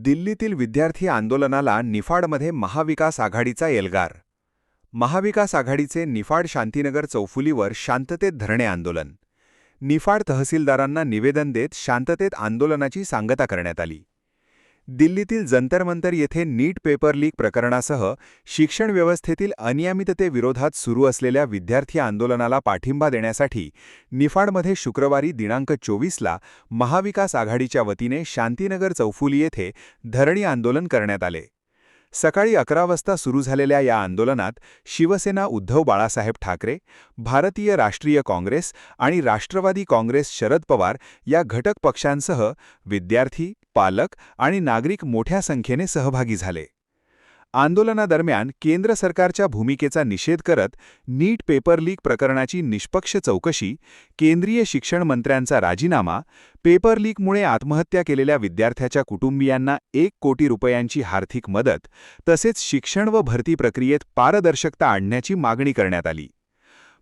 दिल्लीतील विद्यार्थी आंदोलनाला निफाडमध्ये महाविकास आघाडीचा एल्गार. महाविकास आघाडीचे निफाड शांतीनगर चौफुलीवर शांततेत धरणे आंदोलन. निफाड तहसीलदारांना निवेदन देत शांततेत आंदोलनाची सांगता करण्यात आली. दिल्लीतील जंतर मंतर येथे नीट पेपर लीक प्रकरणासह शिक्षण व्यवस्थेतील अनियमिततेविरोधात सुरू असलेल्या विद्यार्थी आंदोलनाला पाठिंबा देण्यासाठी निफाडमध्ये शुक्रवारी दिनांक 24ला महाविकास आघाडीच्या वतीने शांतीनगर चौफुली येथे धरणी आंदोलन करण्यात आले. सकाळी 11 वाजता सुरू झालेल्या या आंदोलनात शिवसेना उद्धव बाळासाहेब ठाकरे, भारतीय राष्ट्रीय काँग्रेस आणि राष्ट्रवादी काँग्रेस शरद पवार या घटक पक्षांसह विद्यार्थी, पालक आणि नागरिक मोठ्या संख्येने सहभागी झाले. आंदोलनादरम्यान केंद्र सरकारच्या भूमिकेचा निषेध करत नीट पेपर लीक प्रकरणाची निष्पक्ष चौकशी, केंद्रीय शिक्षण मंत्र्यांचा राजीनामा, पेपर लीकमुळे आत्महत्या केलेल्या विद्यार्थ्याच्या कुटुंबियांना 1 कोटी रुपयांची आर्थिक मदत तसेच शिक्षण व भरती प्रक्रियेत पारदर्शकता आणण्याची मागणी करण्यात आली.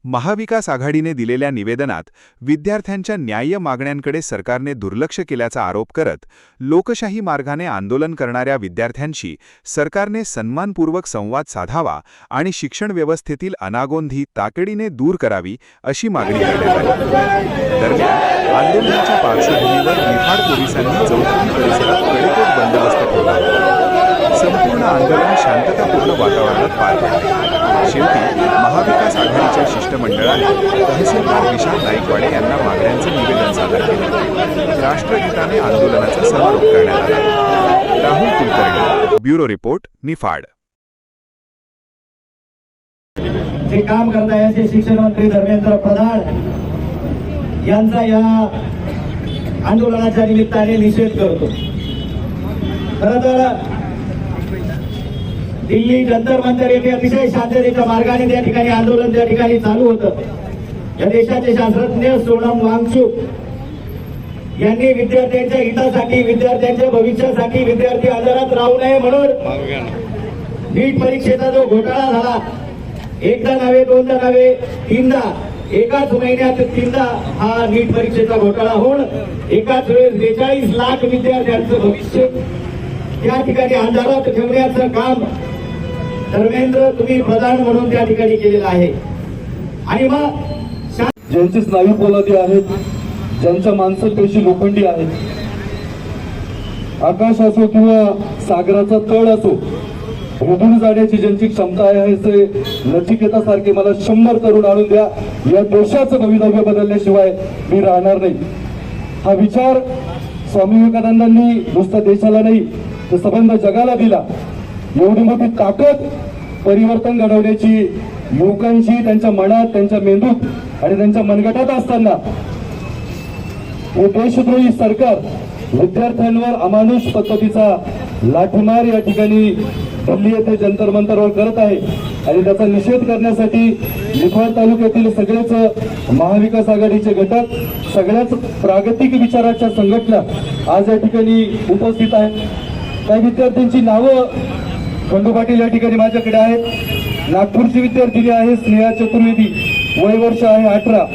महाविकास आघाडीने दिलेल्या निवेदनात विद्यार्थ्यांच्या न्याय्य मागण्यांकडे सरकारने दुर्लक्ष केल्याचा आरोप करत लोकशाही मार्गाने आंदोलन करणाऱ्या विद्यार्थ्यांशी सरकारने सन्मानपूर्वक संवाद साधावा आणि शिक्षण व्यवस्थेतील अनागोंधी तातडीने दूर करावी अशी मागणी करण्यात आली. दरम्यान आंदोलनाच्या पार्श्वभूमीवर निफाड पोलिसांनी चौफुली परिसरात कडेकोट बंदोबस्त ठेवला होता. संपूर्ण आंदोलन शांततापूर्ण वातावरणात पार पडले. शेवटी महाविकास आघाडीच्या शिष्टमंडळाने तहसीलदार विशाल नाईकवाडे यांना मागण्यांचे निवेदन सादर केले. राष्ट्रगीताने आंदोलनाचा समारोप करण्यात आला. Rahul Kulkarni, bureau report, Niphad. जे काम करताय असे शिक्षण मंत्री धर्मेंद्र प्रधान यांचा या आंदोलनाच्या निमित्ताने निषेध करतो. खरं तर दिल्ली जंतर मंतर येथे अतिशय शांततेच्या मार्गाने त्या ठिकाणी आंदोलन त्या ठिकाणी चालू होतं. या देशाचे शास्त्रज्ञ सोनम वांगचुक यांनी विद्यार्थ्यांच्या हितासाठी, विद्यार्थ्यांच्या भविष्यासाठी विद्यार्थी आजारात राहू नये म्हणून नीट परीक्षेचा जो घोटाळा झाला, एकदा नव्हे, दोनदा नव्हे, तीनदा, एकाच महिन्यात 3दा हा नीट परीक्षेचा घोटाळा होऊन एकाच वेळेस 42 लाख विद्यार्थ्यांचं भविष्य त्या ठिकाणी अंधारात ठेवण्याचं काम धर्मेंद्र तुम्ही प्रधान म्हणून त्या ठिकाणी केलेलं आहे. आणि मग ज्यांचे स्नायू पोलादी आहेत, ज्यांच्या मांसपेशी लोखंडी आहेत, आकाश असो किंवा सागराचा तळ असो, उडून जाण्याची ज्यांची क्षमता आहे, असे नचिकेतासारखे मला 100 तरुण आणून द्या. या देशाचं भवितव्य बदलल्याशिवाय मी राहणार नाही. हा विचार स्वामी विवेकानंदांनी नुसता देशाला नाही तर संबंध जगाला दिला. एवढी मोठी ताकद परिवर्तन घडवण्याची युवकांची त्यांच्या मनात, त्यांच्या मेंदूत आणि त्यांच्या मनगटात असताना हे देशद्रोही सरकार विद्यार्थ्यांवर अमानुष पद्धतीचा लाठीमार या ठिकाणी दिल्ली येथे जंतर मंतरवर करत आहे. आणि त्याचा निषेध करण्यासाठी निफाड तालुक्यातील सगळेच महाविकास आघाडीचे घटक, सगळ्याच प्रागतिक विचाराच्या संघटना आज या ठिकाणी उपस्थित आहेत. काही विद्यार्थ्यांची नावं खंडू पाटील या ठिकाणी माझ्याकडे आहेत. नागपूरची विद्यार्थिनी आहे स्नेहा चतुर्वेदी, वय वर्ष आहे 18.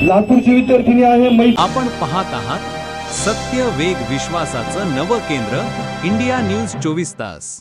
लातूरची विद्यार्थिनी आहे आपण पाहत आहात सत्य, वेग, विश्वासाचं नवं केंद्र, इंडिया न्यूज 24 तास.